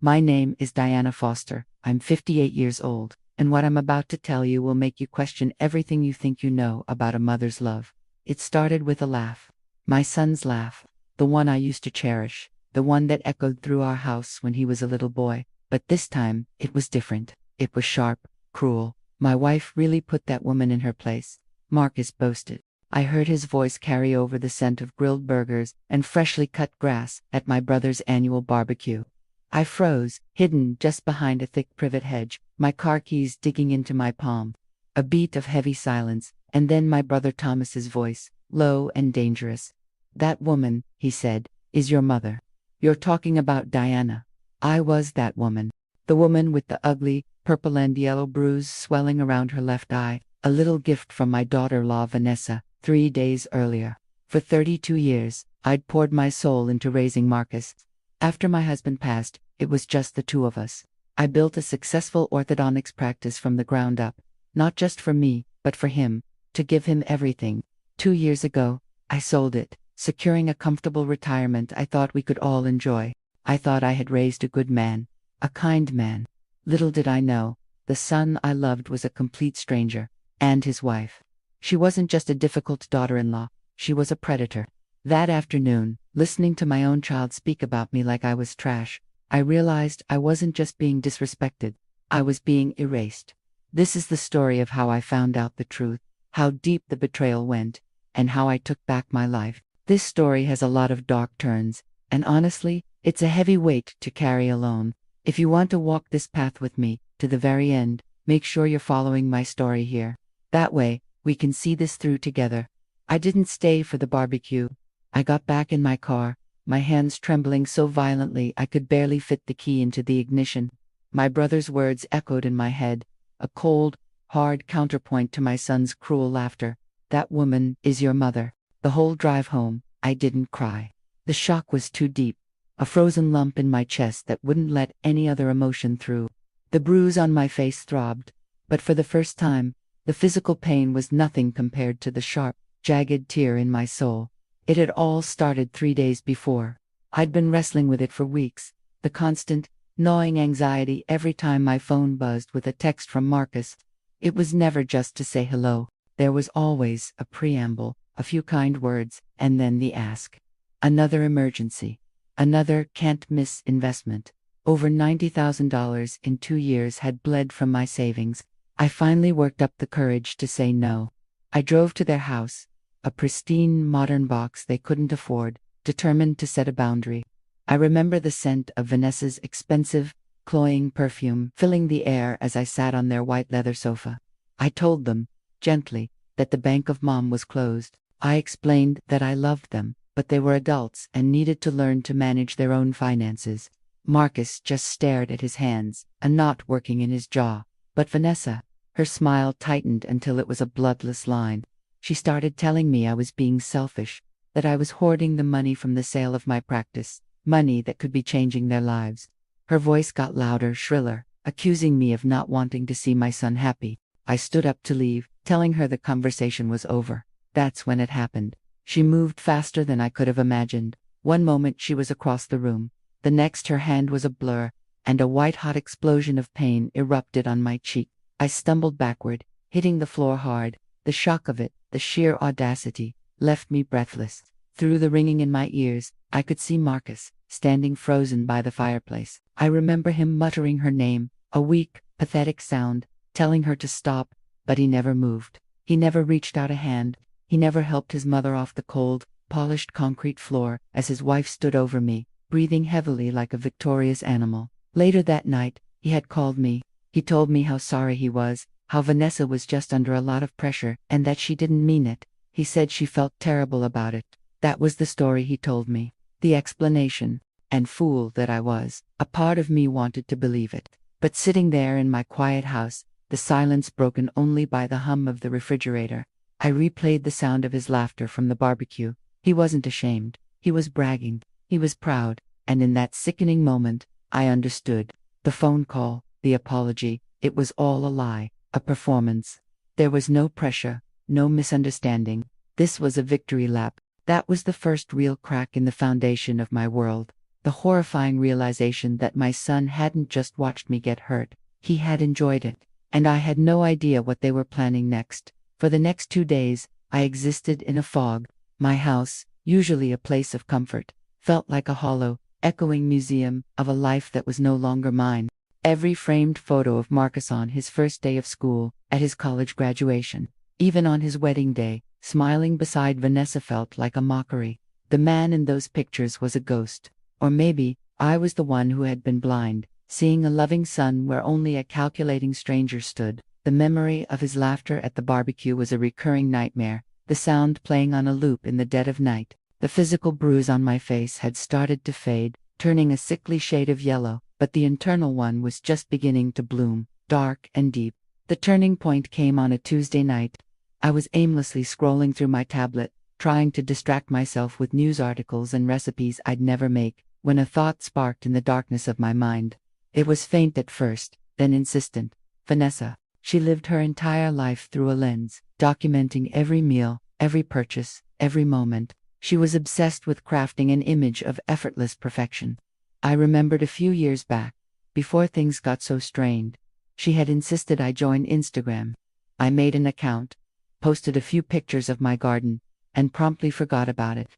My name is Diana Foster. I'm 58 years old, and what I'm about to tell you will make you question everything you think you know about a mother's love. It started with a laugh. My son's laugh. The one I used to cherish. The one that echoed through our house when he was a little boy. But this time, it was different. It was sharp, cruel. My wife really put that woman in her place, Marcus boasted. I heard his voice carry over the scent of grilled burgers and freshly cut grass at my brother's annual barbecue. I froze, hidden just behind a thick privet hedge, my car keys digging into my palm. A beat of heavy silence, and then my brother Thomas's voice, low and dangerous. "That woman," he said, "is your mother. You're talking about Diana." I was that woman. The woman with the ugly, purple and yellow bruise swelling around her left eye, a little gift from my daughter-in-law Vanessa, 3 days earlier. For 32 years, I'd poured my soul into raising Marcus. After my husband passed, it was just the two of us. I built a successful orthodontics practice from the ground up, not just for me, but for him, to give him everything. 2 years ago, I sold it, securing a comfortable retirement I thought we could all enjoy. I thought I had raised a good man, a kind man. Little did I know, the son I loved was a complete stranger, and his wife. She wasn't just a difficult daughter-in-law, she was a predator. That afternoon, listening to my own child speak about me like I was trash, I realized I wasn't just being disrespected, I was being erased. This is the story of how I found out the truth, how deep the betrayal went, and how I took back my life. This story has a lot of dark turns, and honestly, it's a heavy weight to carry alone. If you want to walk this path with me, to the very end, make sure you're following my story here. That way, we can see this through together. I didn't stay for the barbecue. I got back in my car, my hands trembling so violently I could barely fit the key into the ignition. My brother's words echoed in my head, a cold, hard counterpoint to my son's cruel laughter. "That woman is your mother." The whole drive home, I didn't cry. The shock was too deep, a frozen lump in my chest that wouldn't let any other emotion through. The bruise on my face throbbed, but for the first time, the physical pain was nothing compared to the sharp, jagged tear in my soul. It had all started 3 days before. I'd been wrestling with it for weeks, the constant, gnawing anxiety every time my phone buzzed with a text from Marcus. It was never just to say hello. There was always a preamble, a few kind words, and then the ask. Another emergency. Another can't-miss investment. Over $90,000 in 2 years had bled from my savings. I finally worked up the courage to say no. I drove to their house, a pristine modern box they couldn't afford, determined to set a boundary. I remember the scent of Vanessa's expensive, cloying perfume filling the air as I sat on their white leather sofa. I told them, gently, that the Bank of Mom was closed. I explained that I loved them, but they were adults and needed to learn to manage their own finances. Marcus just stared at his hands, a knot working in his jaw. But Vanessa, her smile tightened until it was a bloodless line. She started telling me I was being selfish, that I was hoarding the money from the sale of my practice, money that could be changing their lives. Her voice got louder, shriller, accusing me of not wanting to see my son happy. I stood up to leave, telling her the conversation was over. That's when it happened. She moved faster than I could have imagined. One moment she was across the room, the next her hand was a blur, and a white-hot explosion of pain erupted on my cheek. I stumbled backward, hitting the floor hard. The shock of it, the sheer audacity, left me breathless. Through the ringing in my ears, I could see Marcus, standing frozen by the fireplace. I remember him muttering her name, a weak, pathetic sound, telling her to stop, but he never moved. He never reached out a hand. He never helped his mother off the cold, polished concrete floor as his wife stood over me, breathing heavily like a victorious animal. Later that night, he had called me. He told me how sorry he was, how Vanessa was just under a lot of pressure, and that she didn't mean it. He said she felt terrible about it. That was the story he told me. The explanation. And fool that I was, a part of me wanted to believe it. But sitting there in my quiet house, the silence broken only by the hum of the refrigerator, I replayed the sound of his laughter from the barbecue. He wasn't ashamed. He was bragging. He was proud. And in that sickening moment, I understood. The phone call, the apology, it was all a lie, a performance. There was no pressure, no misunderstanding. This was a victory lap. That was the first real crack in the foundation of my world. The horrifying realization that my son hadn't just watched me get hurt, he had enjoyed it, and I had no idea what they were planning next. For the next 2 days, I existed in a fog. My house, usually a place of comfort, felt like a hollow, echoing museum of a life that was no longer mine. Every framed photo of Marcus on his first day of school, at his college graduation, even on his wedding day, smiling beside Vanessa felt like a mockery. The man in those pictures was a ghost. Or maybe, I was the one who had been blind, seeing a loving son where only a calculating stranger stood. The memory of his laughter at the barbecue was a recurring nightmare, the sound playing on a loop in the dead of night. The physical bruise on my face had started to fade, turning a sickly shade of yellow, but the internal one was just beginning to bloom, dark and deep. The turning point came on a Tuesday night. I was aimlessly scrolling through my tablet, trying to distract myself with news articles and recipes I'd never make, when a thought sparked in the darkness of my mind. It was faint at first, then insistent. Vanessa. She lived her entire life through a lens, documenting every meal, every purchase, every moment. She was obsessed with crafting an image of effortless perfection. I remembered a few years back, before things got so strained, she had insisted I join Instagram. I made an account, posted a few pictures of my garden, and promptly forgot about it.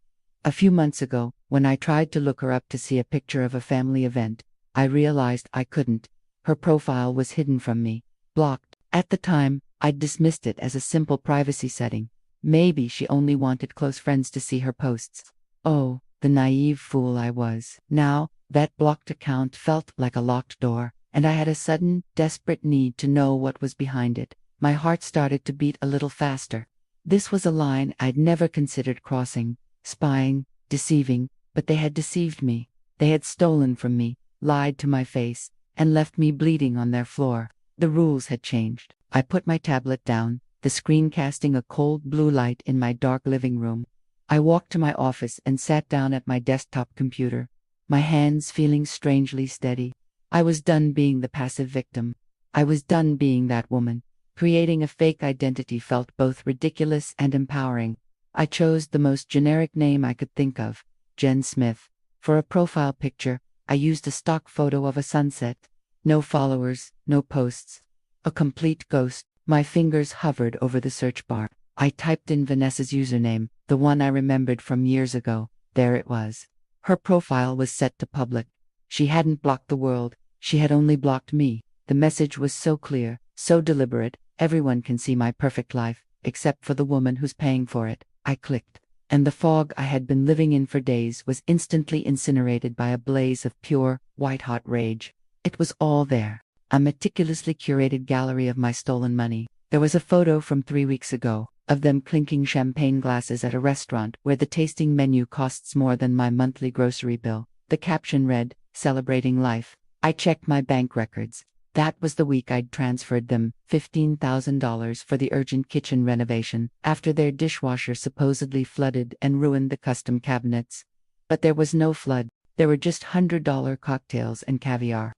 A few months ago, when I tried to look her up to see a picture of a family event, I realized I couldn't. Her profile was hidden from me, blocked. At the time, I'd dismissed it as a simple privacy setting. Maybe she only wanted close friends to see her posts. Oh, the naive fool I was. Now, that blocked account felt like a locked door, and I had a sudden, desperate need to know what was behind it. My heart started to beat a little faster. This was a line I'd never considered crossing, spying, deceiving, but they had deceived me. They had stolen from me, lied to my face, and left me bleeding on their floor. The rules had changed. I put my tablet down, the screen casting a cold blue light in my dark living room. I walked to my office and sat down at my desktop computer, my hands feeling strangely steady. I was done being the passive victim. I was done being that woman. Creating a fake identity felt both ridiculous and empowering. I chose the most generic name I could think of, Jen Smith. For a profile picture, I used a stock photo of a sunset. No followers, no posts. A complete ghost. My fingers hovered over the search bar. I typed in Vanessa's username, the one I remembered from years ago. There it was. Her profile was set to public. She hadn't blocked the world, she had only blocked me. The message was so clear, so deliberate. Everyone can see my perfect life, except for the woman who's paying for it. I clicked, and the fog I had been living in for days was instantly incinerated by a blaze of pure, white-hot rage. It was all there. A meticulously curated gallery of my stolen money. There was a photo from 3 weeks ago, of them clinking champagne glasses at a restaurant where the tasting menu costs more than my monthly grocery bill. The caption read, "Celebrating life." I checked my bank records. That was the week I'd transferred them $15,000 for the urgent kitchen renovation, after their dishwasher supposedly flooded and ruined the custom cabinets. But there was no flood. There were just $100 cocktails and caviar.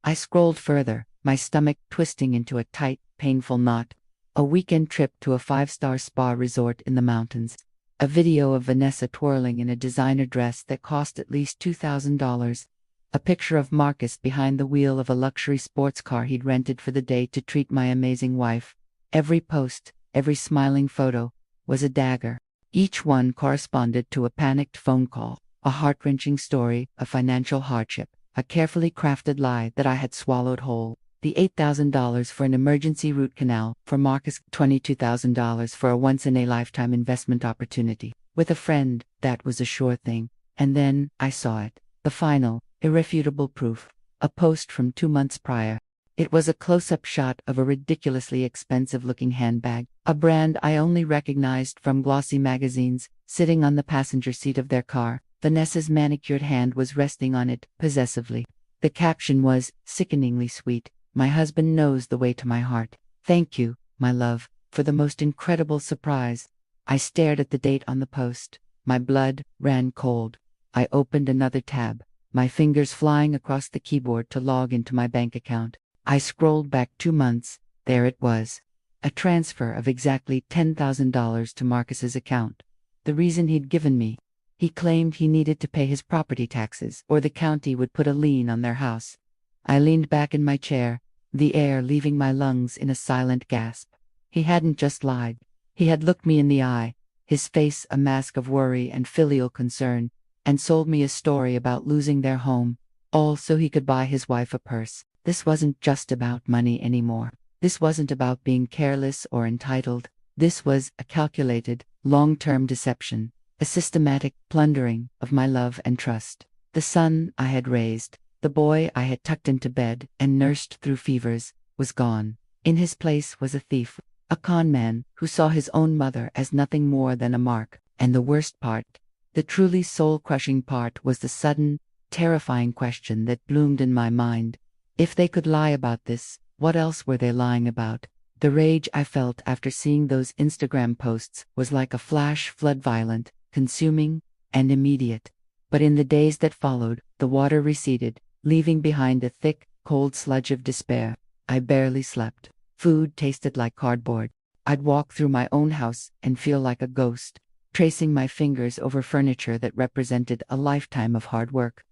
I scrolled further, my stomach twisting into a tight, painful knot. A weekend trip to a 5-star spa resort in the mountains. A video of Vanessa twirling in a designer dress that cost at least $2,000. A picture of Marcus behind the wheel of a luxury sports car he'd rented for the day to treat my amazing wife. Every post, every smiling photo, was a dagger. Each one corresponded to a panicked phone call, a heart-wrenching story of financial hardship, a carefully crafted lie that I had swallowed whole. The $8,000 for an emergency root canal for Marcus, $22,000 for a once-in-a-lifetime investment opportunity. With a friend, that was a sure thing. And then, I saw it. The final, irrefutable proof. A post from 2 months prior. It was a close-up shot of a ridiculously expensive-looking handbag, a brand I only recognized from glossy magazines, sitting on the passenger seat of their car. Vanessa's manicured hand was resting on it, possessively. The caption was sickeningly sweet. "My husband knows the way to my heart. Thank you, my love, for the most incredible surprise." I stared at the date on the post. My blood ran cold. I opened another tab, my fingers flying across the keyboard to log into my bank account. I scrolled back 2 months. There it was. A transfer of exactly $10,000 to Marcus's account. The reason he'd given me. He claimed he needed to pay his property taxes, or the county would put a lien on their house. I leaned back in my chair, the air leaving my lungs in a silent gasp. He hadn't just lied. He had looked me in the eye, his face a mask of worry and filial concern, and sold me a story about losing their home, all so he could buy his wife a purse. This wasn't just about money anymore. This wasn't about being careless or entitled. This was a calculated, long-term deception, a systematic plundering of my love and trust. The son I had raised, the boy I had tucked into bed and nursed through fevers, was gone. In his place was a thief, a con man who saw his own mother as nothing more than a mark. And the worst part, the truly soul-crushing part, was the sudden, terrifying question that bloomed in my mind. If they could lie about this, what else were they lying about? The rage I felt after seeing those Instagram posts was like a flash flood, violent, consuming, and immediate. But in the days that followed, the water receded, leaving behind a thick, cold sludge of despair. I barely slept. Food tasted like cardboard. I'd walk through my own house and feel like a ghost, tracing my fingers over furniture that represented a lifetime of hard work.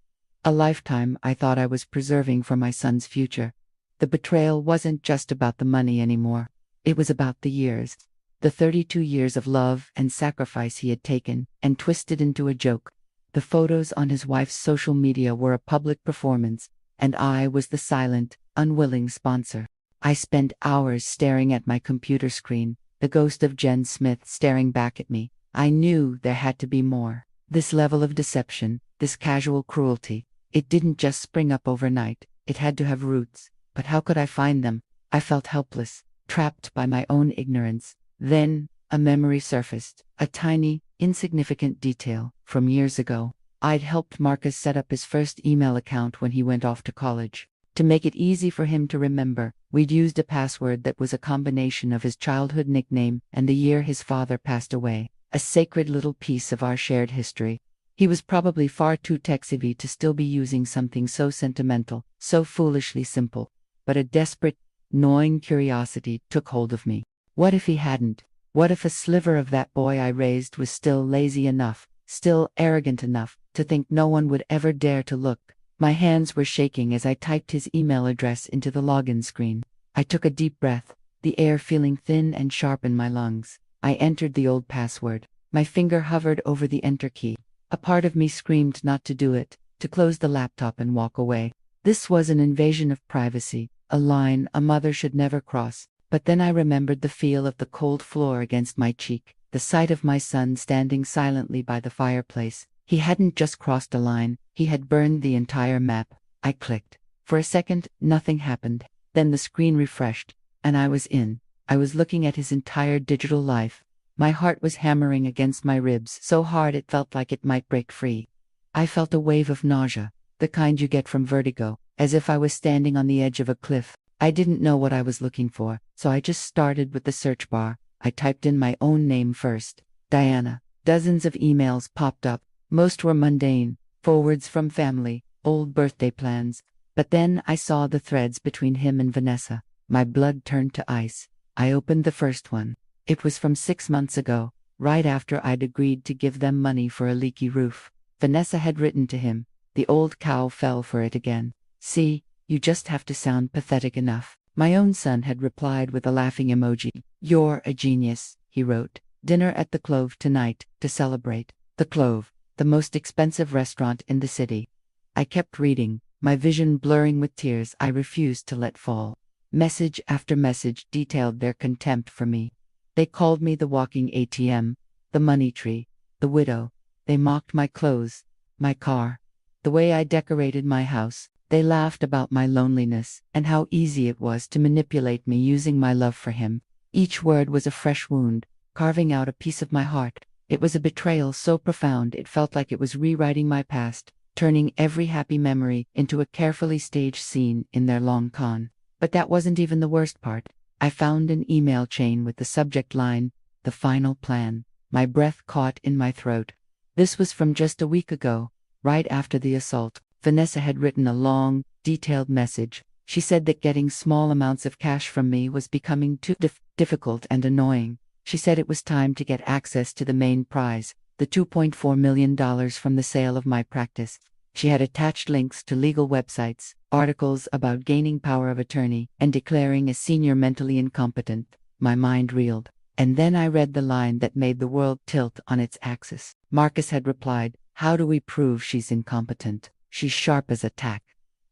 A lifetime I thought I was preserving for my son's future. The betrayal wasn't just about the money anymore. It was about the years. The 32 years of love and sacrifice he had taken and twisted into a joke. The photos on his wife's social media were a public performance, and I was the silent, unwilling sponsor. I spent hours staring at my computer screen, the ghost of Jen Smith staring back at me. I knew there had to be more. This level of deception, this casual cruelty, it didn't just spring up overnight. It had to have roots. But how could I find them? I felt helpless, trapped by my own ignorance. Then, a memory surfaced, a tiny, insignificant detail from years ago. I'd helped Marcus set up his first email account when he went off to college. To make it easy for him to remember, we'd used a password that was a combination of his childhood nickname and the year his father passed away, a sacred little piece of our shared history. He was probably far too tech-savvy to still be using something so sentimental, so foolishly simple. But a desperate, gnawing curiosity took hold of me. What if he hadn't? What if a sliver of that boy I raised was still lazy enough, still arrogant enough, to think no one would ever dare to look? My hands were shaking as I typed his email address into the login screen. I took a deep breath, the air feeling thin and sharp in my lungs. I entered the old password. My finger hovered over the enter key. A part of me screamed not to do it, to close the laptop and walk away. This was an invasion of privacy, a line a mother should never cross. But then I remembered the feel of the cold floor against my cheek, the sight of my son standing silently by the fireplace. He hadn't just crossed a line, he had burned the entire map. I clicked. For a second, nothing happened. Then the screen refreshed, and I was in. I was looking at his entire digital life. My heart was hammering against my ribs so hard it felt like it might break free. I felt a wave of nausea, the kind you get from vertigo, as if I was standing on the edge of a cliff. I didn't know what I was looking for, so I just started with the search bar. I typed in my own name first, Diana. Dozens of emails popped up. Most were mundane, forwards from family, old birthday plans. But then I saw the threads between him and Vanessa. My blood turned to ice. I opened the first one. It was from 6 months ago, right after I'd agreed to give them money for a leaky roof. Vanessa had written to him. The old cow fell for it again. See, you just have to sound pathetic enough. My own son had replied with a laughing emoji. You're a genius, he wrote. Dinner at the Clove tonight, to celebrate. The Clove, the most expensive restaurant in the city. I kept reading, my vision blurring with tears I refused to let fall. Message after message detailed their contempt for me. They called me the walking ATM, the money tree, the widow. They mocked my clothes, my car, the way I decorated my house. They laughed about my loneliness and how easy it was to manipulate me using my love for him. Each word was a fresh wound, carving out a piece of my heart. It was a betrayal so profound it felt like it was rewriting my past, turning every happy memory into a carefully staged scene in their long con. But that wasn't even the worst part. I found an email chain with the subject line, "The Final Plan." My breath caught in my throat. This was from just a week ago, right after the assault. Vanessa had written a long, detailed message. She said that getting small amounts of cash from me was becoming too difficult and annoying. She said it was time to get access to the main prize, the $2.4 million from the sale of my practice. She had attached links to legal websites, articles about gaining power of attorney, and declaring a senior mentally incompetent. My mind reeled. And then I read the line that made the world tilt on its axis. Marcus had replied, "How do we prove she's incompetent? She's sharp as a tack."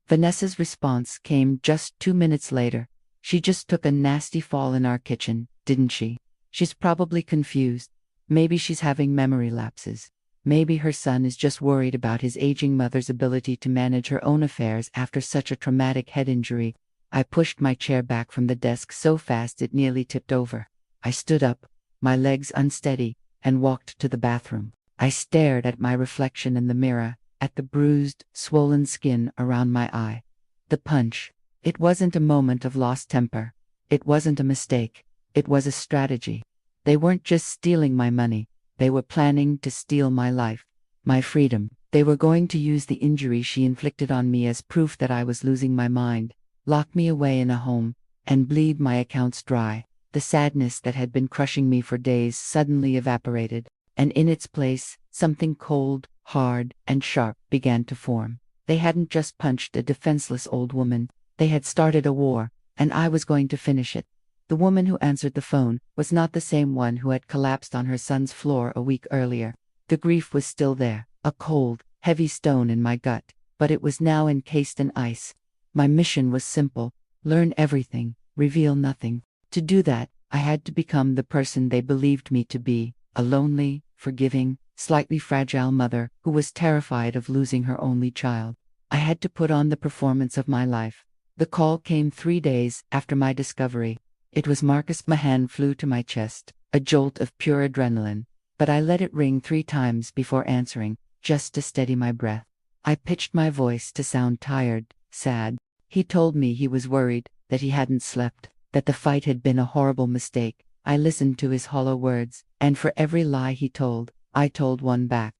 Vanessa's response came just 2 minutes later. "She just took a nasty fall in our kitchen, didn't she? She's probably confused. Maybe she's having memory lapses. Maybe her son is just worried about his aging mother's ability to manage her own affairs after such a traumatic head injury." I pushed my chair back from the desk so fast it nearly tipped over. I stood up, my legs unsteady, and walked to the bathroom. I stared at my reflection in the mirror, at the bruised, swollen skin around my eye. The punch. It wasn't a moment of lost temper. It wasn't a mistake. It was a strategy. They weren't just stealing my money. They were planning to steal my life, my freedom. They were going to use the injury she inflicted on me as proof that I was losing my mind, lock me away in a home, and bleed my accounts dry. The sadness that had been crushing me for days suddenly evaporated, and in its place, something cold, hard, and sharp began to form. They hadn't just punched a defenseless old woman. They had started a war, and I was going to finish it. The woman who answered the phone was not the same one who had collapsed on her son's floor a week earlier. The grief was still there, a cold, heavy stone in my gut, but it was now encased in ice. My mission was simple: learn everything, reveal nothing. To do that, I had to become the person they believed me to be, a lonely, forgiving, slightly fragile mother who was terrified of losing her only child. I had to put on the performance of my life. The call came 3 days after my discovery. It was Marcus. My hand flew to my chest, a jolt of pure adrenaline, but I let it ring 3 times before answering, just to steady my breath. I pitched my voice to sound tired, sad. He told me he was worried, that he hadn't slept, that the fight had been a horrible mistake. I listened to his hollow words, and for every lie he told, I told one back.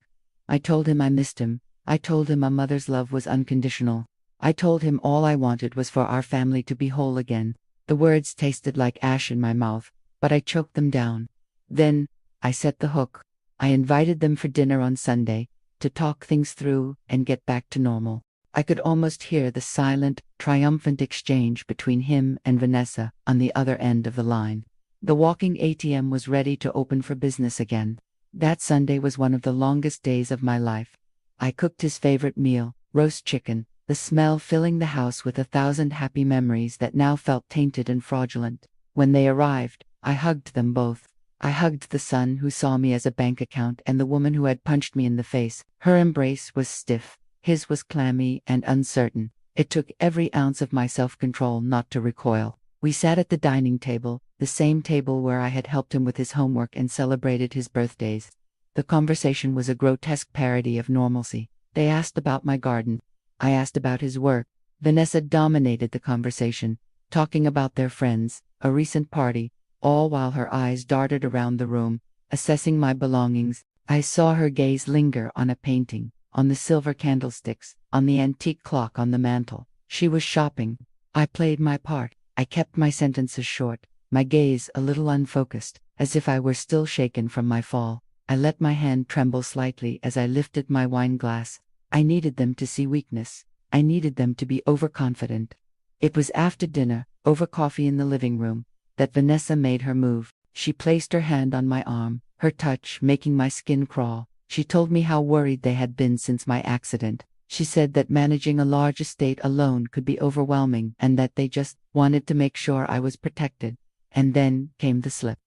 I told him I missed him. I told him a mother's love was unconditional. I told him all I wanted was for our family to be whole again. The words tasted like ash in my mouth, but I choked them down. Then, I set the hook. I invited them for dinner on Sunday, to talk things through and get back to normal. I could almost hear the silent, triumphant exchange between him and Vanessa on the other end of the line. The walking ATM was ready to open for business again. That Sunday was one of the longest days of my life. I cooked his favorite meal, roast chicken, the smell filling the house with 1,000 happy memories that now felt tainted and fraudulent. When they arrived, I hugged them both. I hugged the son who saw me as a bank account and the woman who had punched me in the face. Her embrace was stiff. His was clammy and uncertain. It took every ounce of my self-control not to recoil. We sat at the dining table, the same table where I had helped him with his homework and celebrated his birthdays. The conversation was a grotesque parody of normalcy. They asked about my garden. I asked about his work. Vanessa dominated the conversation, talking about their friends, a recent party, all while her eyes darted around the room, assessing my belongings. I saw her gaze linger on a painting, on the silver candlesticks, on the antique clock on the mantel. She was shopping. I played my part. I kept my sentences short, my gaze a little unfocused, as if I were still shaken from my fall. I let my hand tremble slightly as I lifted my wine glass. I needed them to see weakness. I needed them to be overconfident. It was after dinner, over coffee in the living room, that Vanessa made her move. She placed her hand on my arm, her touch making my skin crawl. She told me how worried they had been since my accident. She said that managing a large estate alone could be overwhelming and that they just wanted to make sure I was protected. And then came the slip.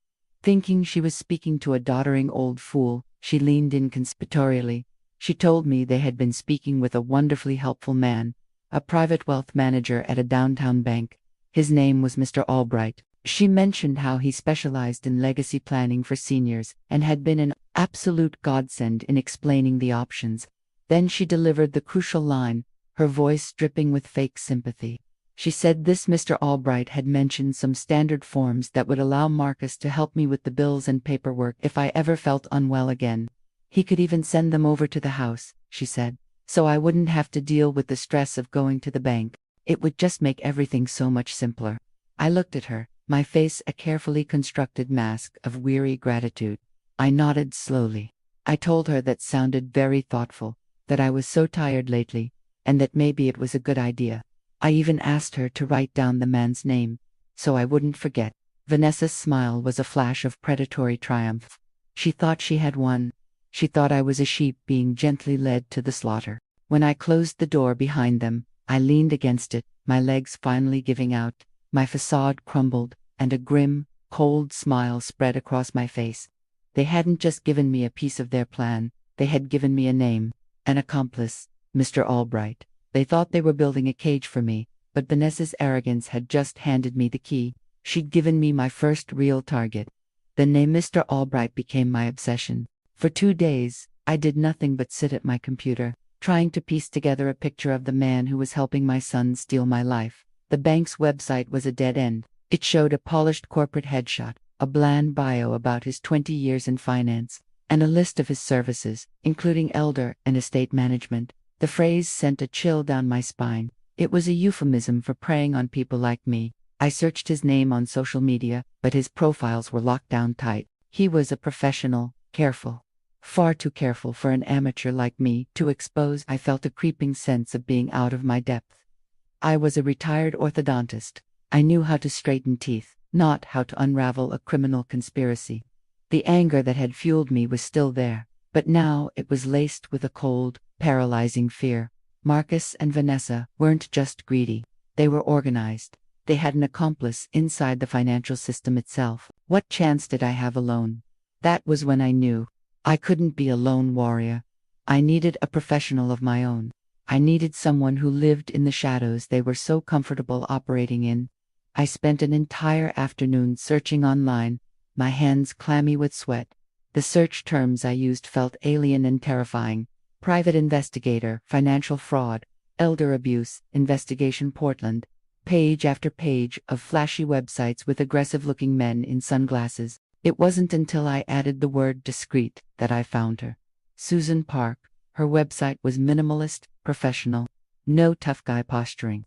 Thinking she was speaking to a doddering old fool, she leaned in conspiratorially. She told me they had been speaking with a wonderfully helpful man, a private wealth manager at a downtown bank. His name was Mr. Albright. She mentioned how he specialized in legacy planning for seniors and had been an absolute godsend in explaining the options. Then she delivered the crucial line, her voice dripping with fake sympathy. She said this Mr. Albright had mentioned some standard forms that would allow Marcus to help me with the bills and paperwork if I ever felt unwell again. He could even send them over to the house, she said, so I wouldn't have to deal with the stress of going to the bank. It would just make everything so much simpler. I looked at her, my face a carefully constructed mask of weary gratitude. I nodded slowly. I told her that sounded very thoughtful, that I was so tired lately, and that maybe it was a good idea. I even asked her to write down the man's name, so I wouldn't forget. Vanessa's smile was a flash of predatory triumph. She thought she had won. She thought I was a sheep being gently led to the slaughter. When I closed the door behind them, I leaned against it, my legs finally giving out, my facade crumbled, and a grim, cold smile spread across my face. They hadn't just given me a piece of their plan, they had given me a name, an accomplice, Mr. Albright. They thought they were building a cage for me, but Vanessa's arrogance had just handed me the key. She'd given me my first real target. The name Mr. Albright became my obsession. For 2 days, I did nothing but sit at my computer, trying to piece together a picture of the man who was helping my son steal my life. The bank's website was a dead end. It showed a polished corporate headshot, a bland bio about his 20 years in finance, and a list of his services, including elder and estate management. The phrase sent a chill down my spine. It was a euphemism for preying on people like me. I searched his name on social media, but his profiles were locked down tight. He was a professional, careful. Far too careful for an amateur like me to expose. I felt a creeping sense of being out of my depth. I was a retired orthodontist. I knew how to straighten teeth, not how to unravel a criminal conspiracy. The anger that had fueled me was still there, but now it was laced with a cold, paralyzing fear. Marcus and Vanessa weren't just greedy. They were organized. They had an accomplice inside the financial system itself. What chance did I have alone? That was when I knew. I couldn't be a lone warrior. I needed a professional of my own. I needed someone who lived in the shadows they were so comfortable operating in. I spent an entire afternoon searching online, my hands clammy with sweat. The search terms I used felt alien and terrifying. Private investigator, financial fraud, elder abuse, investigation Portland. Page after page of flashy websites with aggressive-looking men in sunglasses. It wasn't until I added the word discreet that I found her. Susan Park. Her website was minimalist, professional. No tough guy posturing.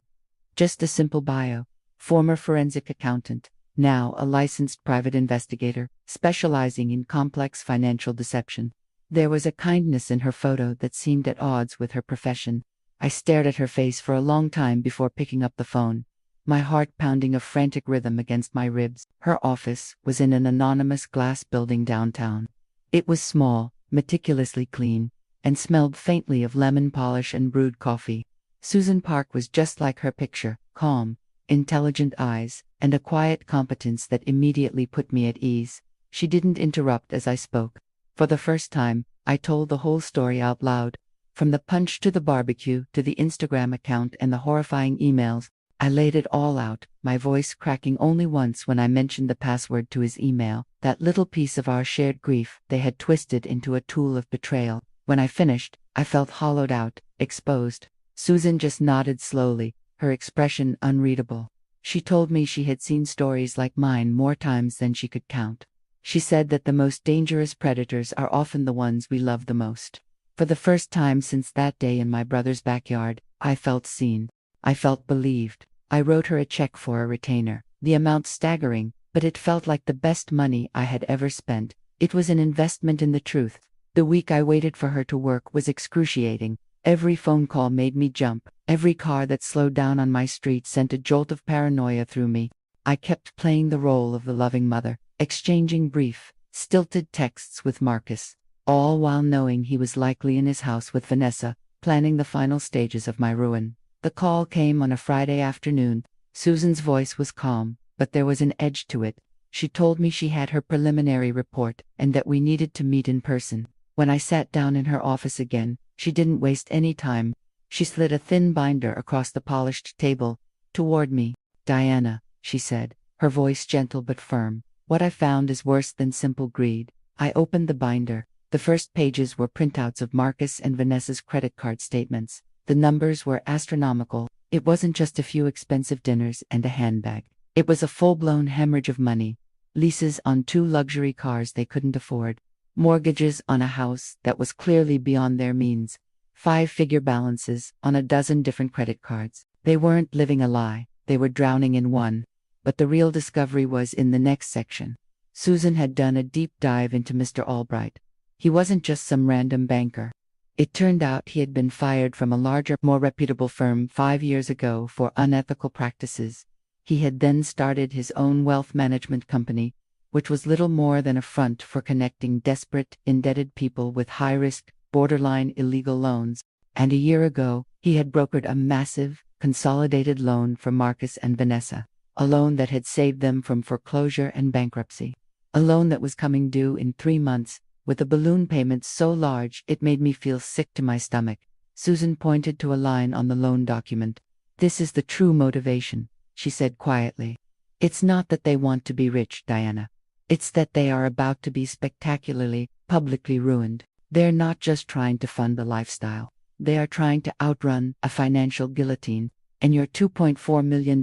Just a simple bio. Former forensic accountant, now a licensed private investigator, specializing in complex financial deception. There was a kindness in her photo that seemed at odds with her profession. I stared at her face for a long time before picking up the phone, my heart pounding a frantic rhythm against my ribs. Her office was in an anonymous glass building downtown. It was small, meticulously clean, and smelled faintly of lemon polish and brewed coffee. Susan Park was just like her picture, calm, intelligent eyes, and a quiet competence that immediately put me at ease. She didn't interrupt as I spoke. For the first time, I told the whole story out loud. From the punch to the barbecue to the Instagram account and the horrifying emails, I laid it all out, my voice cracking only once when I mentioned the password to his email, that little piece of our shared grief they had twisted into a tool of betrayal. When I finished, I felt hollowed out, exposed. Susan just nodded slowly, her expression unreadable. She told me she had seen stories like mine more times than she could count. She said that the most dangerous predators are often the ones we love the most. For the first time since that day in my brother's backyard, I felt seen. I felt believed. I wrote her a check for a retainer, the amount staggering, but it felt like the best money I had ever spent. It was an investment in the truth. The week I waited for her to work was excruciating. Every phone call made me jump. Every car that slowed down on my street sent a jolt of paranoia through me. I kept playing the role of the loving mother, exchanging brief, stilted texts with Marcus, all while knowing he was likely in his house with Vanessa, planning the final stages of my ruin. The call came on a Friday afternoon. Susan's voice was calm, but there was an edge to it. She told me she had her preliminary report and that we needed to meet in person. When I sat down in her office again, she didn't waste any time. She slid a thin binder across the polished table toward me. "Diana," she said, her voice gentle but firm, "what I found is worse than simple greed." I opened the binder. The first pages were printouts of Marcus and Vanessa's credit card statements. The numbers were astronomical. It wasn't just a few expensive dinners and a handbag. It was a full-blown hemorrhage of money. Leases on 2 luxury cars they couldn't afford. Mortgages on a house that was clearly beyond their means. 5-figure balances on a dozen different credit cards. They weren't living a lie. They were drowning in one. But the real discovery was in the next section. Susan had done a deep dive into Mr. Albright. He wasn't just some random banker. It turned out he had been fired from a larger, more reputable firm 5 years ago for unethical practices. He had then started his own wealth management company, which was little more than a front for connecting desperate, indebted people with high-risk, borderline illegal loans. And a year ago, he had brokered a massive, consolidated loan for Marcus and Vanessa, a loan that had saved them from foreclosure and bankruptcy. A loan that was coming due in 3 months, with a balloon payment so large it made me feel sick to my stomach. Susan pointed to a line on the loan document. "This is the true motivation," she said quietly. "It's not that they want to be rich, Diana. It's that they are about to be spectacularly, publicly ruined. They're not just trying to fund a lifestyle. They are trying to outrun a financial guillotine, and your $2.4 million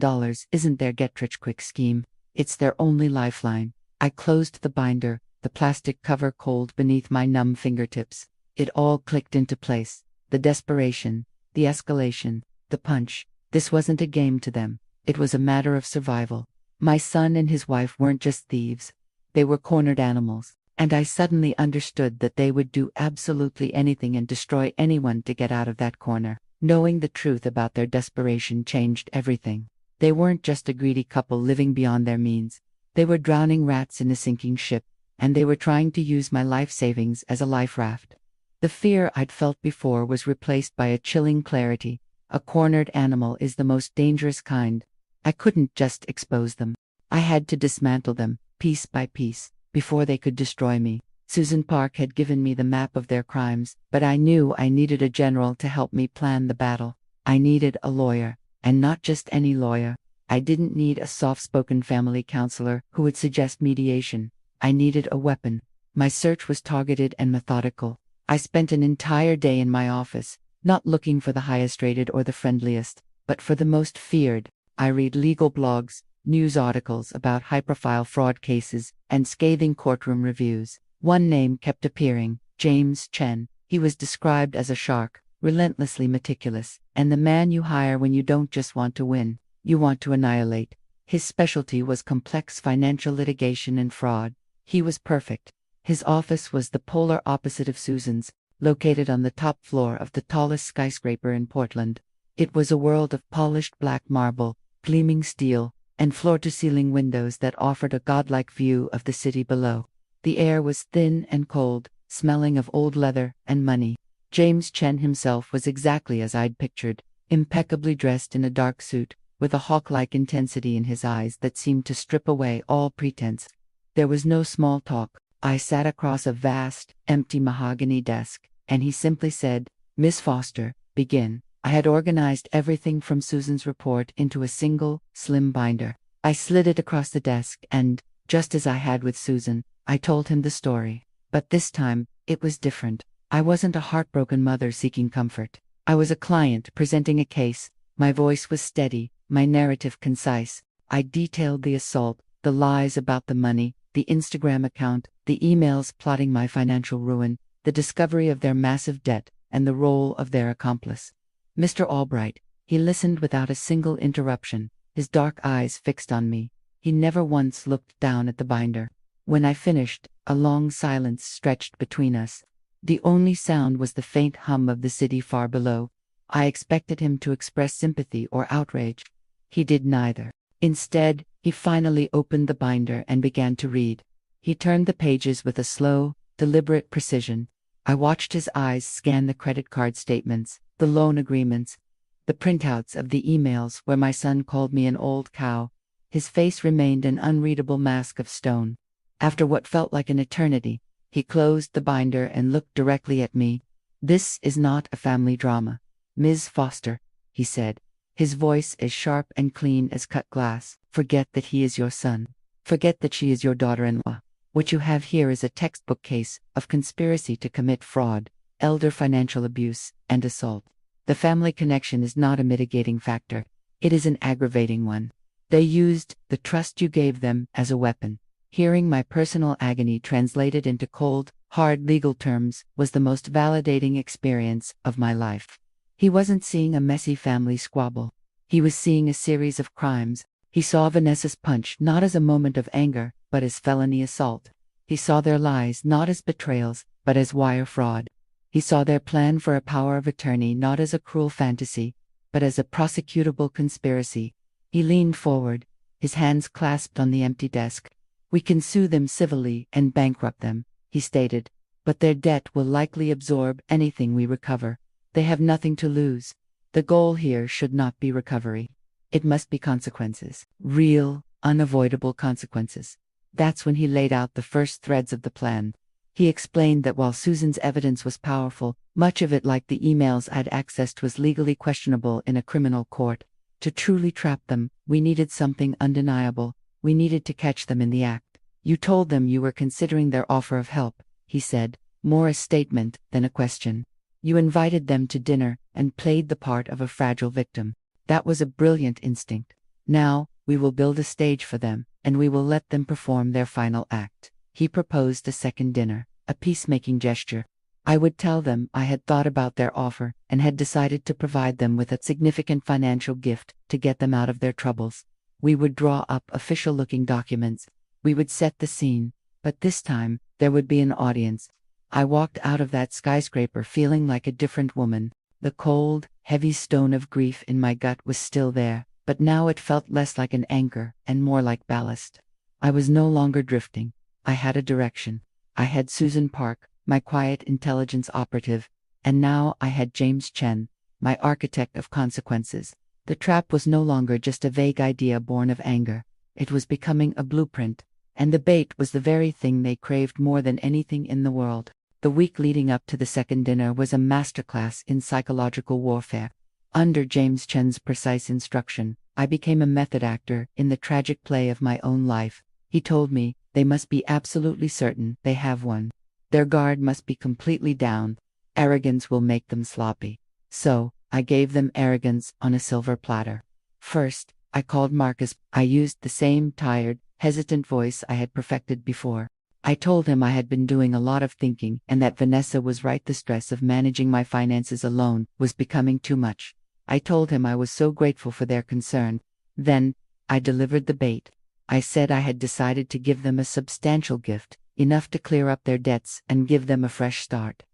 isn't their get-rich-quick scheme. It's their only lifeline." I closed the binder, the plastic cover cold beneath my numb fingertips. It all clicked into place. The desperation, the escalation, the punch. This wasn't a game to them. It was a matter of survival. My son and his wife weren't just thieves. They were cornered animals. And I suddenly understood that they would do absolutely anything and destroy anyone to get out of that corner. Knowing the truth about their desperation changed everything. They weren't just a greedy couple living beyond their means. They were drowning rats in a sinking ship, and they were trying to use my life savings as a life raft. The fear I'd felt before was replaced by a chilling clarity. A cornered animal is the most dangerous kind. I couldn't just expose them. I had to dismantle them, piece by piece, before they could destroy me. Susan Park had given me the map of their crimes, but I knew I needed a general to help me plan the battle. I needed a lawyer, and not just any lawyer. I didn't need a soft-spoken family counselor who would suggest mediation. I needed a weapon. My search was targeted and methodical. I spent an entire day in my office, not looking for the highest rated or the friendliest, but for the most feared. I read legal blogs, news articles about high-profile fraud cases, and scathing courtroom reviews. One name kept appearing: James Chen. He was described as a shark, relentlessly meticulous, and the man you hire when you don't just want to win, you want to annihilate. His specialty was complex financial litigation and fraud. He was perfect. His office was the polar opposite of Susan's, located on the top floor of the tallest skyscraper in Portland. It was a world of polished black marble, gleaming steel, and floor-to-ceiling windows that offered a godlike view of the city below. The air was thin and cold, smelling of old leather and money. James Chen himself was exactly as I'd pictured, impeccably dressed in a dark suit, with a hawk-like intensity in his eyes that seemed to strip away all pretense. There was no small talk. I sat across a vast, empty mahogany desk, and he simply said, "Miss Foster, begin." I had organized everything from Susan's report into a single, slim binder. I slid it across the desk and, just as I had with Susan, I told him the story. But this time, it was different. I wasn't a heartbroken mother seeking comfort. I was a client presenting a case. My voice was steady, my narrative concise. I detailed the assault, the lies about the money, the Instagram account, the emails plotting my financial ruin, the discovery of their massive debt, and the role of their accomplice. Mr. Albright, he listened without a single interruption, his dark eyes fixed on me. He never once looked down at the binder. When I finished, a long silence stretched between us. The only sound was the faint hum of the city far below. I expected him to express sympathy or outrage. He did neither. Instead, he finally opened the binder and began to read. He turned the pages with a slow, deliberate precision. I watched his eyes scan the credit card statements, the loan agreements, the printouts of the emails where my son called me an old cow. His face remained an unreadable mask of stone. After what felt like an eternity, he closed the binder and looked directly at me. "This is not a family drama, Ms. Foster," he said, his voice as sharp and clean as cut glass. "Forget that he is your son. Forget that she is your daughter-in-law. What you have here is a textbook case of conspiracy to commit fraud, elder financial abuse, and assault. The family connection is not a mitigating factor. It is an aggravating one. They used the trust you gave them as a weapon." Hearing my personal agony translated into cold, hard legal terms was the most validating experience of my life. He wasn't seeing a messy family squabble. He was seeing a series of crimes. He saw Vanessa's punch not as a moment of anger, but as felony assault. He saw their lies not as betrayals, but as wire fraud. He saw their plan for a power of attorney not as a cruel fantasy, but as a prosecutable conspiracy. He leaned forward, his hands clasped on the empty desk. "We can sue them civilly and bankrupt them," he stated, "but their debt will likely absorb anything we recover. They have nothing to lose. The goal here should not be recovery. It must be consequences. Real, unavoidable consequences." That's when he laid out the first threads of the plan. He explained that while Susan's evidence was powerful, much of it, like the emails I'd accessed, was legally questionable in a criminal court. To truly trap them, we needed something undeniable. We needed to catch them in the act. "You told them you were considering their offer of help," he said, more a statement than a question. "You invited them to dinner and played the part of a fragile victim. That was a brilliant instinct. Now, we will build a stage for them, and we will let them perform their final act." He proposed a second dinner, a peacemaking gesture. I would tell them I had thought about their offer and had decided to provide them with a significant financial gift to get them out of their troubles. We would draw up official-looking documents. We would set the scene, but this time, there would be an audience. I walked out of that skyscraper feeling like a different woman. The cold, heavy stone of grief in my gut was still there, but now it felt less like an anchor and more like ballast. I was no longer drifting. I had a direction. I had Susan Park, my quiet intelligence operative, and now I had James Chen, my architect of consequences. The trap was no longer just a vague idea born of anger. It was becoming a blueprint, and the bait was the very thing they craved more than anything in the world. The week leading up to the second dinner was a masterclass in psychological warfare. Under James Chen's precise instruction, I became a method actor in the tragic play of my own life. He told me they must be absolutely certain they have one. Their guard must be completely down. Arrogance will make them sloppy. So, I gave them arrogance on a silver platter. First, I called Marcus. I used the same tired, hesitant voice I had perfected before. I told him I had been doing a lot of thinking and that Vanessa was right. The stress of managing my finances alone was becoming too much. I told him I was so grateful for their concern. Then, I delivered the bait. I said I had decided to give them a substantial gift, enough to clear up their debts and give them a fresh start.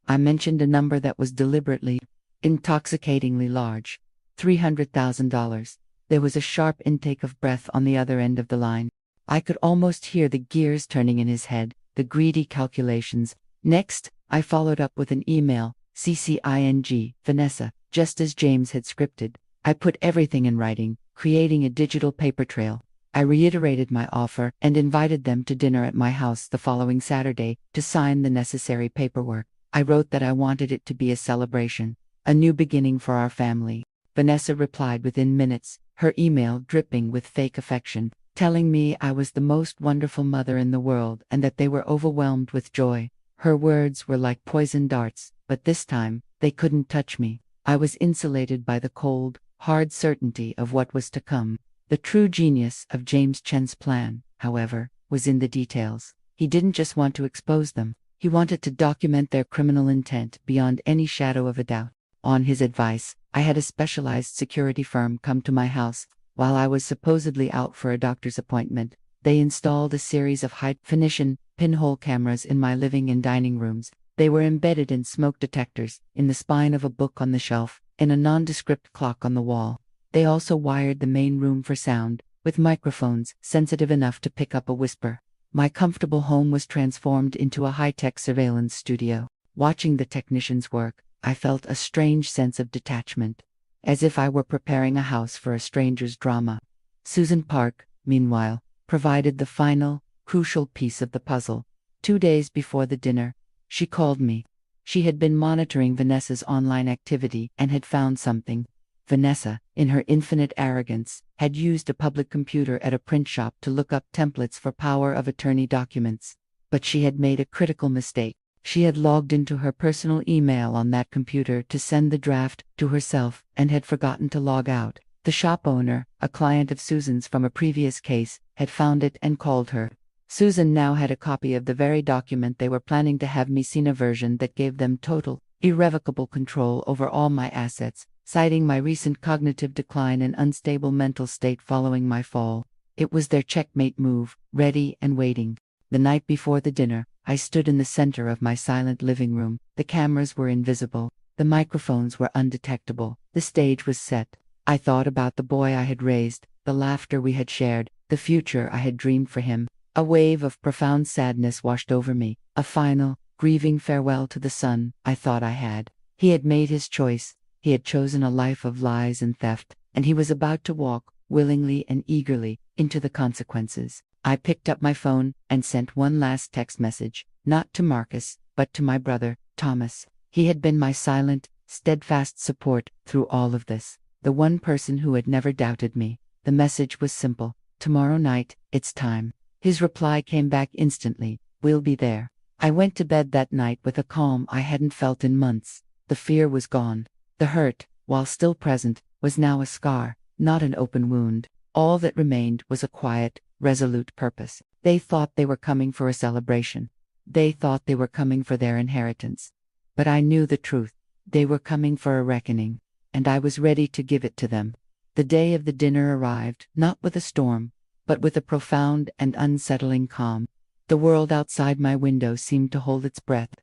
I mentioned a number that was deliberately, intoxicatingly large. $300,000. There was a sharp intake of breath on the other end of the line. I could almost hear the gears turning in his head, the greedy calculations. Next, I followed up with an email, CCING, Vanessa, just as James had scripted. I put everything in writing, creating a digital paper trail. I reiterated my offer and invited them to dinner at my house the following Saturday to sign the necessary paperwork. I wrote that I wanted it to be a celebration, a new beginning for our family. Vanessa replied within minutes, her email dripping with fake affection, telling me I was the most wonderful mother in the world and that they were overwhelmed with joy. Her words were like poison darts, but this time, they couldn't touch me. I was insulated by the cold, hard certainty of what was to come. The true genius of James Chen's plan, however, was in the details. He didn't just want to expose them. He wanted to document their criminal intent beyond any shadow of a doubt. On his advice, I had a specialized security firm come to my house. While I was supposedly out for a doctor's appointment, they installed a series of high-definition pinhole cameras in my living and dining rooms. They were embedded in smoke detectors, in the spine of a book on the shelf, in a nondescript clock on the wall. They also wired the main room for sound, with microphones sensitive enough to pick up a whisper. My comfortable home was transformed into a high-tech surveillance studio. Watching the technicians work, I felt a strange sense of detachment, as if I were preparing a house for a stranger's drama. Susan Park, meanwhile, provided the final, crucial piece of the puzzle. 2 days before the dinner, she called me. She had been monitoring Vanessa's online activity and had found something. Vanessa, in her infinite arrogance, had used a public computer at a print shop to look up templates for power of attorney documents. But she had made a critical mistake. She had logged into her personal email on that computer to send the draft to herself and had forgotten to log out. The shop owner, a client of Susan's from a previous case, had found it and called her. Susan now had a copy of the very document they were planning to have me sign, a version that gave them total, irrevocable control over all my assets, citing my recent cognitive decline and unstable mental state following my fall. It was their checkmate move, ready and waiting. The night before the dinner, I stood in the center of my silent living room. The cameras were invisible. The microphones were undetectable. The stage was set. I thought about the boy I had raised, the laughter we had shared, the future I had dreamed for him. A wave of profound sadness washed over me, a final, grieving farewell to the son I thought I had. He had made his choice. He had chosen a life of lies and theft, and he was about to walk, willingly and eagerly, into the consequences. I picked up my phone and sent one last text message, not to Marcus, but to my brother, Thomas. He had been my silent, steadfast support through all of this, the one person who had never doubted me. The message was simple: tomorrow night, it's time. His reply came back instantly: we'll be there. I went to bed that night with a calm I hadn't felt in months. The fear was gone. The hurt, while still present, was now a scar, not an open wound. All that remained was a quiet, resolute purpose. They thought they were coming for a celebration. They thought they were coming for their inheritance. But I knew the truth. They were coming for a reckoning, and I was ready to give it to them. The day of the dinner arrived, not with a storm, but with a profound and unsettling calm. The world outside my window seemed to hold its breath.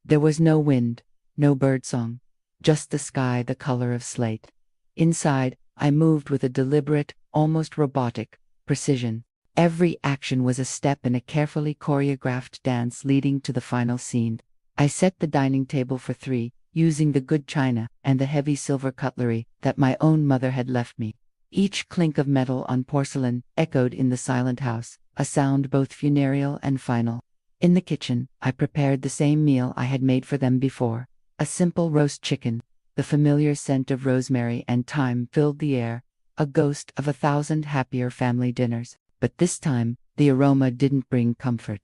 There was no wind, no birdsong, just the sky the color of slate. Inside, I moved with a deliberate, almost robotic, precision. Every action was a step in a carefully choreographed dance leading to the final scene. I set the dining table for 3, using the good china and the heavy silver cutlery that my own mother had left me. Each clink of metal on porcelain echoed in the silent house, a sound both funereal and final. In the kitchen, I prepared the same meal I had made for them before, a simple roast chicken. The familiar scent of rosemary and thyme filled the air, a ghost of 1,000 happier family dinners. But this time, the aroma didn't bring comfort.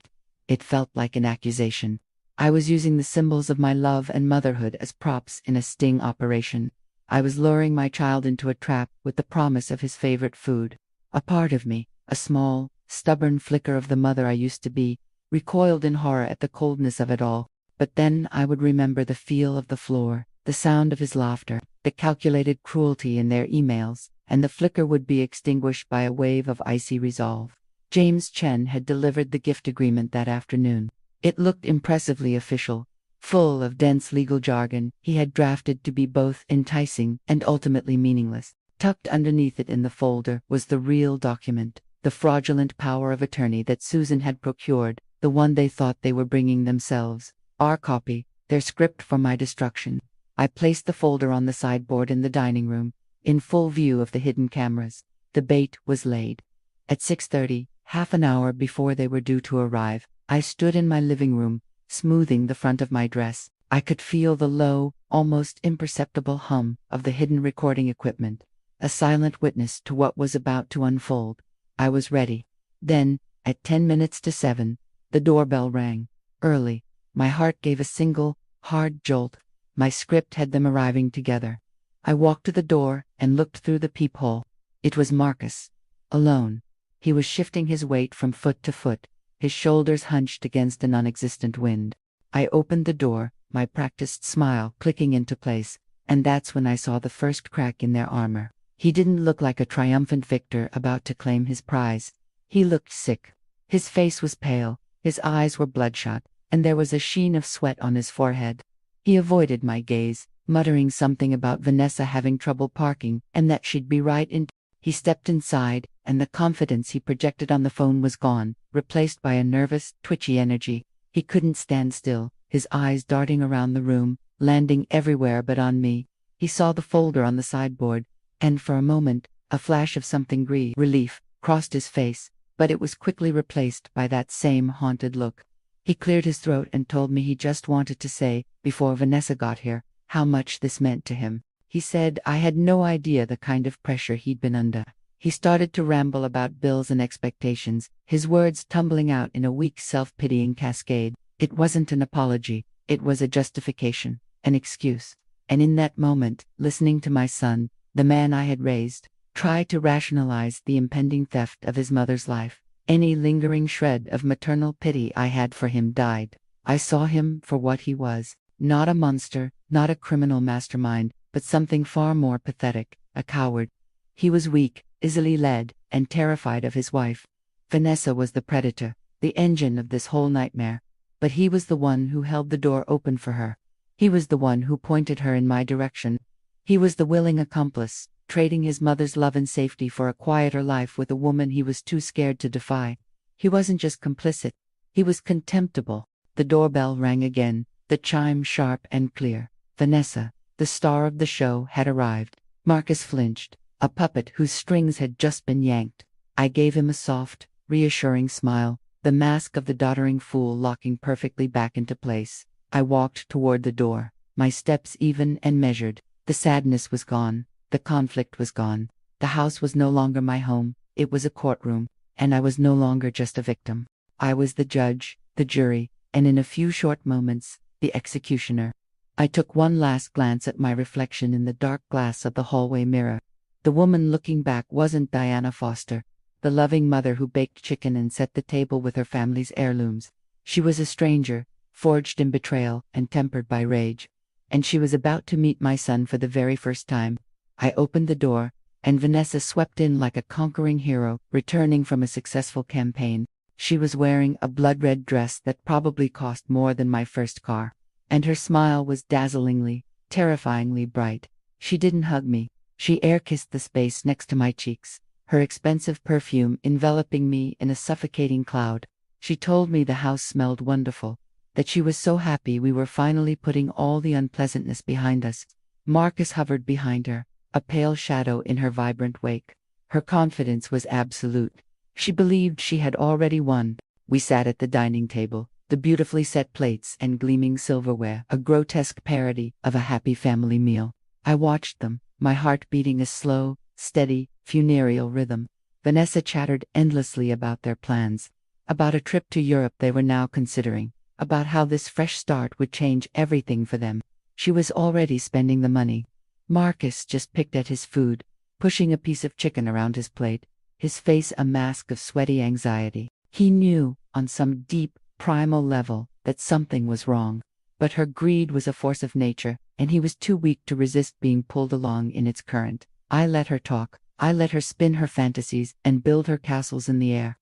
It felt like an accusation. I was using the symbols of my love and motherhood as props in a sting operation. I was luring my child into a trap with the promise of his favorite food. A part of me, a small, stubborn flicker of the mother I used to be, recoiled in horror at the coldness of it all. But then I would remember the feel of the floor, the sound of his laughter, the calculated cruelty in their emails, and the flicker would be extinguished by a wave of icy resolve. James Chen had delivered the gift agreement that afternoon. It looked impressively official, full of dense legal jargon he had drafted to be both enticing and ultimately meaningless. Tucked underneath it in the folder was the real document, the fraudulent power of attorney that Susan had procured, the one they thought they were bringing themselves. Our copy, their script for my destruction. I placed the folder on the sideboard in the dining room, in full view of the hidden cameras. The bait was laid. At 6:30, half an hour before they were due to arrive, I stood in my living room, smoothing the front of my dress. I could feel the low, almost imperceptible hum of the hidden recording equipment, a silent witness to what was about to unfold. I was ready. Then, at 10 minutes to 7, the doorbell rang. Early, my heart gave a single, hard jolt. My script had them arriving together. I walked to the door and looked through the peephole. It was Marcus. Alone. He was shifting his weight from foot to foot, his shoulders hunched against a non-existent wind. I opened the door, my practiced smile clicking into place, and that's when I saw the first crack in their armor. He didn't look like a triumphant victor about to claim his prize. He looked sick. His face was pale, his eyes were bloodshot, and there was a sheen of sweat on his forehead. He avoided my gaze, muttering something about Vanessa having trouble parking and that she'd be right in. He stepped inside, and the confidence he projected on the phone was gone, replaced by a nervous, twitchy energy. He couldn't stand still, his eyes darting around the room, landing everywhere but on me. He saw the folder on the sideboard, and for a moment, a flash of something relief crossed his face, but it was quickly replaced by that same haunted look. He cleared his throat and told me he just wanted to say, before Vanessa got here, how much this meant to him. He said I had no idea the kind of pressure he'd been under. He started to ramble about bills and expectations, his words tumbling out in a weak self-pitying cascade. It wasn't an apology, it was a justification, an excuse. And in that moment, listening to my son, the man I had raised, try to rationalize the impending theft of his mother's life, any lingering shred of maternal pity I had for him died. I saw him for what he was, not a monster, not a criminal mastermind, but something far more pathetic, a coward. He was weak, easily led, and terrified of his wife. Vanessa was the predator, the engine of this whole nightmare. But he was the one who held the door open for her. He was the one who pointed her in my direction. He was the willing accomplice, trading his mother's love and safety for a quieter life with a woman he was too scared to defy. He wasn't just complicit, he was contemptible. The doorbell rang again, the chime sharp and clear. Vanessa, the star of the show, had arrived. Marcus flinched, a puppet whose strings had just been yanked. I gave him a soft, reassuring smile, the mask of the doddering fool locking perfectly back into place. I walked toward the door, my steps even and measured. The sadness was gone, the conflict was gone. The house was no longer my home, it was a courtroom, and I was no longer just a victim. I was the judge, the jury, and in a few short moments, the executioner. I took one last glance at my reflection in the dark glass of the hallway mirror. The woman looking back wasn't Diana Foster, the loving mother who baked chicken and set the table with her family's heirlooms. She was a stranger, forged in betrayal and tempered by rage. And she was about to meet my son for the very first time. I opened the door, and Vanessa swept in like a conquering hero, returning from a successful campaign. She was wearing a blood-red dress that probably cost more than my first car. And her smile was dazzlingly, terrifyingly bright. She didn't hug me. She air-kissed the space next to my cheeks, her expensive perfume enveloping me in a suffocating cloud. She told me the house smelled wonderful, that she was so happy we were finally putting all the unpleasantness behind us. Marcus hovered behind her, a pale shadow in her vibrant wake. Her confidence was absolute. She believed she had already won. We sat at the dining table, the beautifully set plates and gleaming silverware, a grotesque parody of a happy family meal. I watched them, my heart beating a slow, steady, funereal rhythm. Vanessa chattered endlessly about their plans, about a trip to Europe they were now considering, about how this fresh start would change everything for them. She was already spending the money. Marcus just picked at his food, pushing a piece of chicken around his plate, his face a mask of sweaty anxiety. He knew, on some deep, primal level, that something was wrong. But her greed was a force of nature, and he was too weak to resist being pulled along in its current. I let her talk. I let her spin her fantasies and build her castles in the air.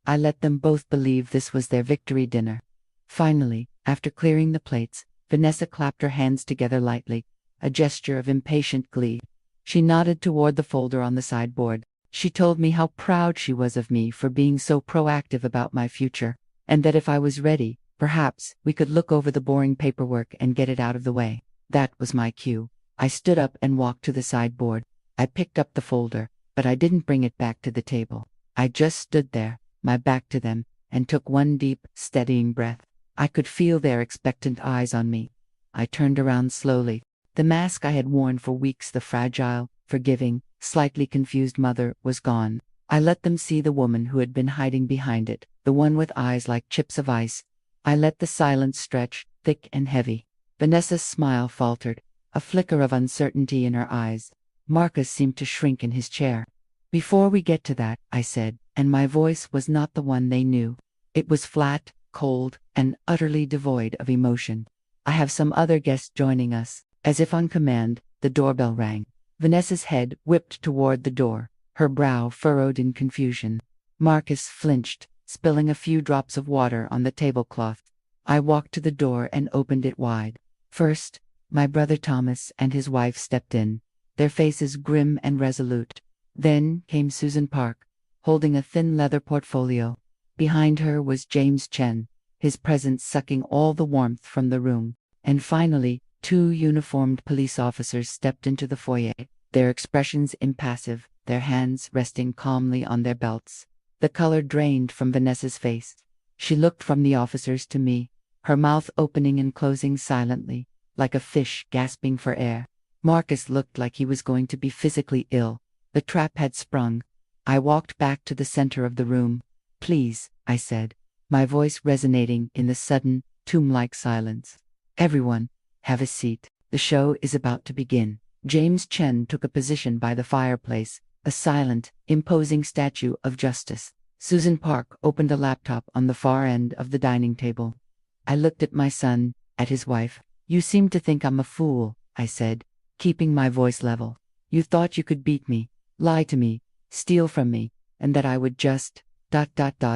I let them both believe this was their victory dinner. Finally, after clearing the plates, Vanessa clapped her hands together lightly, a gesture of impatient glee. She nodded toward the folder on the sideboard. She told me how proud she was of me for being so proactive about my future, and that if I was ready, perhaps we could look over the boring paperwork and get it out of the way. That was my cue. I stood up and walked to the sideboard. I picked up the folder, but I didn't bring it back to the table. I just stood there, my back to them, and took one deep, steadying breath. I could feel their expectant eyes on me. I turned around slowly. The mask I had worn for weeks, the fragile, forgiving, slightly confused mother, was gone. I let them see the woman who had been hiding behind it, the one with eyes like chips of ice. I let the silence stretch, thick and heavy. Vanessa's smile faltered, a flicker of uncertainty in her eyes. Marcus seemed to shrink in his chair. "Before we get to that," I said, and my voice was not the one they knew. It was flat, cold, and utterly devoid of emotion. "I have some other guests joining us." As if on command, the doorbell rang. Vanessa's head whipped toward the door, her brow furrowed in confusion. Marcus flinched, spilling a few drops of water on the tablecloth. I walked to the door and opened it wide. First, my brother Thomas and his wife stepped in, their faces grim and resolute. Then came Susan Park, holding a thin leather portfolio. Behind her was James Chen, his presence sucking all the warmth from the room. And finally, 2 uniformed police officers stepped into the foyer, their expressions impassive, their hands resting calmly on their belts. The color drained from Vanessa's face. She looked from the officers to me, her mouth opening and closing silently, like a fish gasping for air. Marcus looked like he was going to be physically ill. The trap had sprung. I walked back to the center of the room. "Please," I said, my voice resonating in the sudden, tomb-like silence. "Everyone, have a seat. The show is about to begin." James Chen took a position by the fireplace, a silent, imposing statue of justice. Susan Park opened a laptop on the far end of the dining table. I looked at my son, at his wife. "You seem to think I'm a fool," I said, keeping my voice level. "You thought you could beat me, lie to me, steal from me, and that I would just,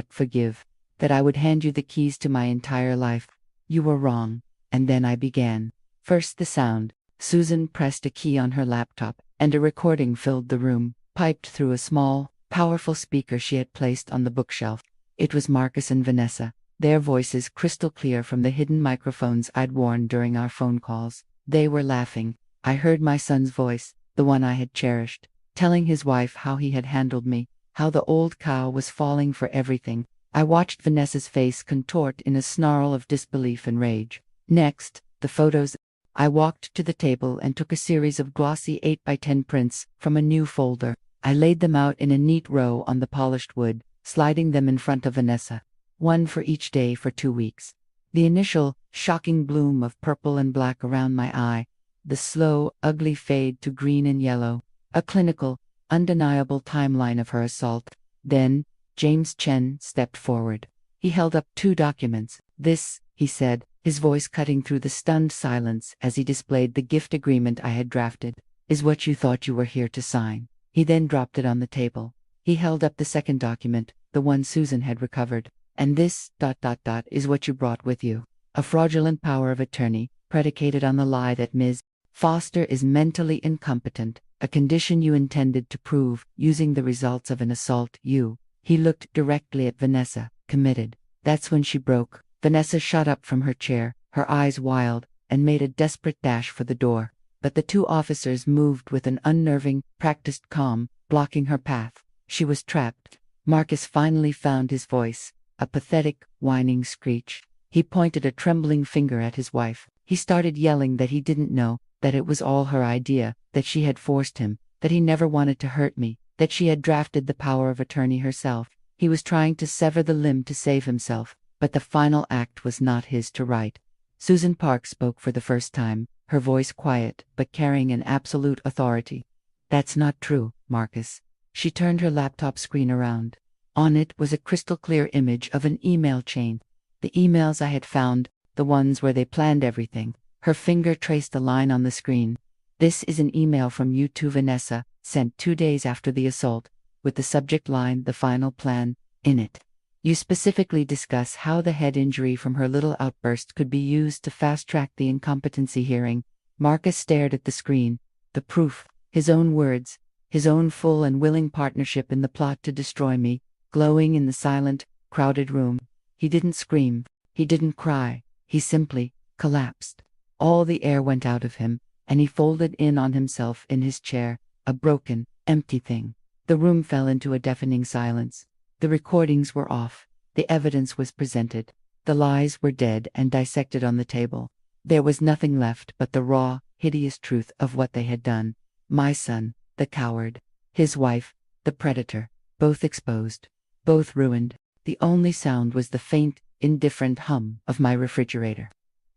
forgive. that I would hand you the keys to my entire life. You were wrong. And then I began. First the sound. Susan pressed a key on her laptop, and a recording filled the room, piped through a small, powerful speaker she had placed on the bookshelf. It was Marcus and Vanessa, their voices crystal clear from the hidden microphones I'd worn during our phone calls. They were laughing. I heard my son's voice, the one I had cherished, telling his wife how he had handled me, how the old cow was falling for everything. I watched Vanessa's face contort in a snarl of disbelief and rage. Next, the photos. I walked to the table and took a series of glossy 8x10 prints from a new folder. I laid them out in a neat row on the polished wood, sliding them in front of Vanessa. One for each day for 2 weeks. The initial, shocking bloom of purple and black around my eye. The slow, ugly fade to green and yellow. A clinical, undeniable timeline of her assault. Then, James Chen stepped forward. He held up 2 documents. This, he said, his voice cutting through the stunned silence as he displayed the gift agreement I had drafted, is what you thought you were here to sign. He then dropped it on the table. He held up the second document, the one Susan had recovered. And this, is what you brought with you. A fraudulent power of attorney, predicated on the lie that Ms. Foster is mentally incompetent, a condition you intended to prove using the results of an assault you. He looked directly at Vanessa, committed. That's when she broke. Vanessa shot up from her chair, her eyes wild, and made a desperate dash for the door. But the 2 officers moved with an unnerving, practiced calm, blocking her path. She was trapped. Marcus finally found his voice, a pathetic, whining screech. He pointed a trembling finger at his wife. He started yelling that he didn't know, that it was all her idea, that she had forced him, that he never wanted to hurt me, that she had drafted the power of attorney herself. He was trying to sever the limb to save himself. But the final act was not his to write. Susan Park spoke for the first time, her voice quiet but carrying an absolute authority. That's not true, Marcus. She turned her laptop screen around. On it was a crystal-clear image of an email chain. The emails I had found, the ones where they planned everything. Her finger traced a line on the screen. This is an email from you to Vanessa, sent 2 days after the assault, with the subject line, the final plan, in it. You specifically discuss how the head injury from her little outburst could be used to fast-track the incompetency hearing. Marcus stared at the screen. The proof, his own words, his own full and willing partnership in the plot to destroy me, glowing in the silent, crowded room. He didn't scream. He didn't cry. He simply collapsed. All the air went out of him, and he folded in on himself in his chair, a broken, empty thing. The room fell into a deafening silence. The recordings were off. The evidence was presented. The lies were dead and dissected on the table. There was nothing left but the raw, hideous truth of what they had done. My son, the coward. His wife, the predator. Both exposed. Both ruined. The only sound was the faint, indifferent hum of my refrigerator.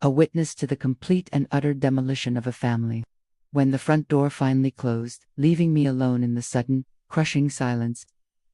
A witness to the complete and utter demolition of a family. When the front door finally closed, leaving me alone in the sudden, crushing silence,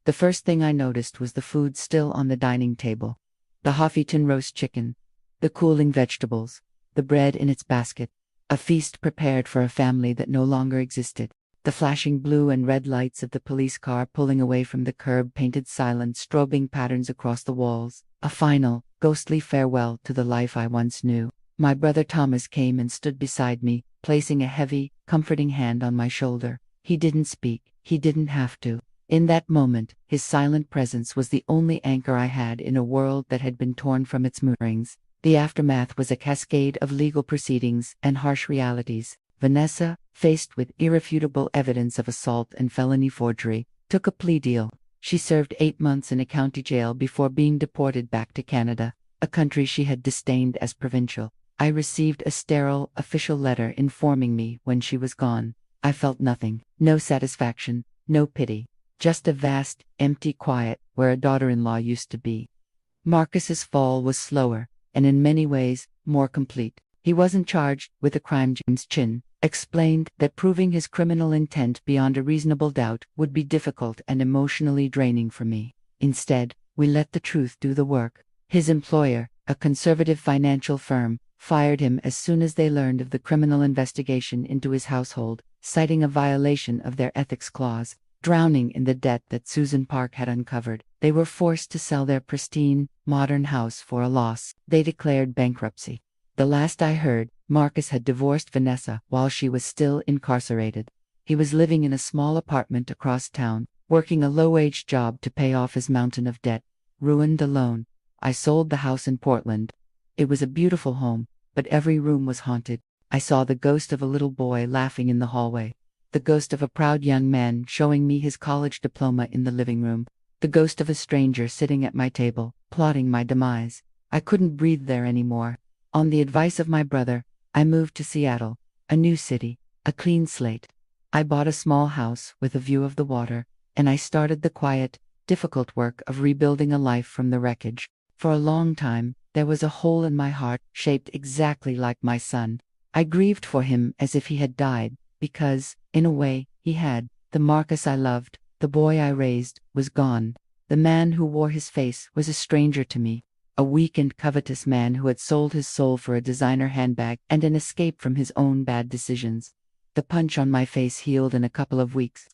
the first thing I noticed was the food still on the dining table. The half-eaten roast chicken, the cooling vegetables, the bread in its basket, a feast prepared for a family that no longer existed. The flashing blue and red lights of the police car pulling away from the curb painted silent, strobing patterns across the walls. A final, ghostly farewell to the life I once knew. My brother Thomas came and stood beside me, placing a heavy, comforting hand on my shoulder. He didn't speak. He didn't have to. In that moment, his silent presence was the only anchor I had in a world that had been torn from its moorings. The aftermath was a cascade of legal proceedings and harsh realities. Vanessa, faced with irrefutable evidence of assault and felony forgery, took a plea deal. She served 8 months in a county jail before being deported back to Canada, a country she had disdained as provincial. I received a sterile, official letter informing me when she was gone. I felt nothing, no satisfaction, no pity. Just a vast, empty quiet where a daughter-in-law used to be. Marcus's fall was slower, and in many ways, more complete. He wasn't charged with a crime. James Chen explained that proving his criminal intent beyond a reasonable doubt would be difficult and emotionally draining for me. Instead, we let the truth do the work. His employer, a conservative financial firm, fired him as soon as they learned of the criminal investigation into his household, citing a violation of their ethics clause. drowning in the debt that Susan Park had uncovered. They were forced to sell their pristine, modern house for a loss. They declared bankruptcy. The last I heard, Marcus had divorced Vanessa while she was still incarcerated. He was living in a small apartment across town, working a low-wage job to pay off his mountain of debt. Ruined alone, I sold the house in Portland. It was a beautiful home, but every room was haunted. I saw the ghost of a little boy laughing in the hallway, the ghost of a proud young man showing me his college diploma in the living room, the ghost of a stranger sitting at my table, plotting my demise. I couldn't breathe there anymore. On the advice of my brother, I moved to Seattle, a new city, a clean slate. I bought a small house with a view of the water, and I started the quiet, difficult work of rebuilding a life from the wreckage. For a long time, there was a hole in my heart shaped exactly like my son. I grieved for him as if he had died, because, in a way, he had. The Marcus I loved, the boy I raised, was gone. The man who wore his face was a stranger to me, a weak and covetous man who had sold his soul for a designer handbag and an escape from his own bad decisions. The punch on my face healed in a couple of weeks.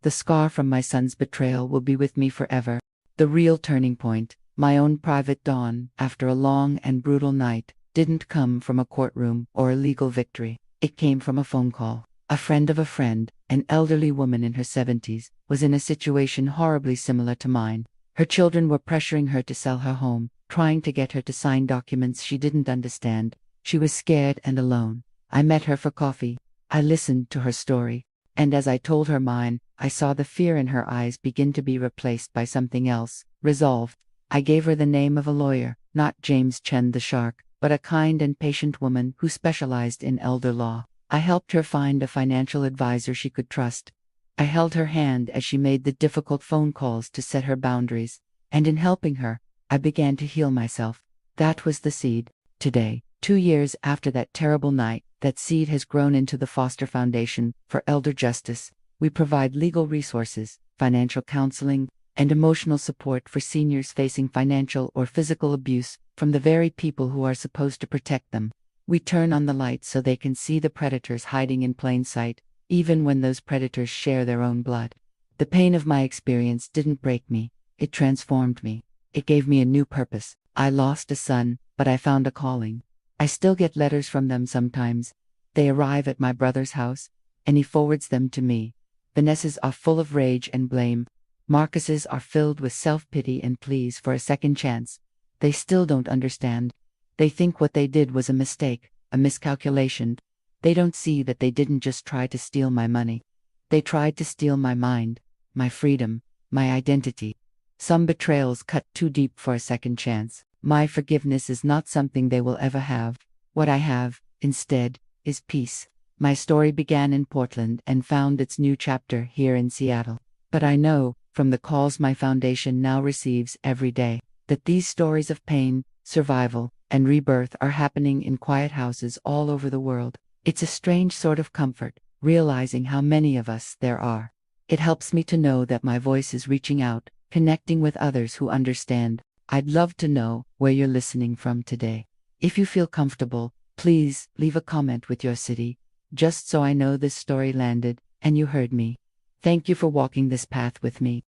The scar from my son's betrayal will be with me forever. The real turning point, my own private dawn, after a long and brutal night, didn't come from a courtroom or a legal victory. It came from a phone call. A friend of a friend, an elderly woman in her 70s, was in a situation horribly similar to mine. Her children were pressuring her to sell her home, trying to get her to sign documents she didn't understand. She was scared and alone. I met her for coffee. I listened to her story. And as I told her mine, I saw the fear in her eyes begin to be replaced by something else, resolve. I gave her the name of a lawyer, not James Chen the shark, but a kind and patient woman who specialized in elder law. I helped her find a financial advisor she could trust. I held her hand as she made the difficult phone calls to set her boundaries, and in helping her, I began to heal myself. That was the seed. Today, 2 years after that terrible night, that seed has grown into the Foster Foundation for Elder Justice. We provide legal resources, financial counseling, and emotional support for seniors facing financial or physical abuse from the very people who are supposed to protect them. We turn on the lights so they can see the predators hiding in plain sight, even when those predators share their own blood. The pain of my experience didn't break me, it transformed me. It gave me a new purpose. I lost a son, but I found a calling. I still get letters from them sometimes. They arrive at my brother's house, and he forwards them to me. Vanessa's are full of rage and blame. Marcus's are filled with self-pity and pleas for a second chance. They still don't understand. They think what they did was a mistake, a miscalculation. They don't see that they didn't just try to steal my money. They tried to steal my mind, my freedom, my identity. Some betrayals cut too deep for a second chance. My forgiveness is not something they will ever have. What I have, instead, is peace. My story began in Portland and found its new chapter here in Seattle. But I know, from the calls my foundation now receives every day, that these stories of pain, survival, and rebirth are happening in quiet houses all over the world. It's a strange sort of comfort, realizing how many of us there are. It helps me to know that my voice is reaching out, connecting with others who understand. I'd love to know where you're listening from today. If you feel comfortable, please leave a comment with your city, just so I know this story landed and you heard me. Thank you for walking this path with me.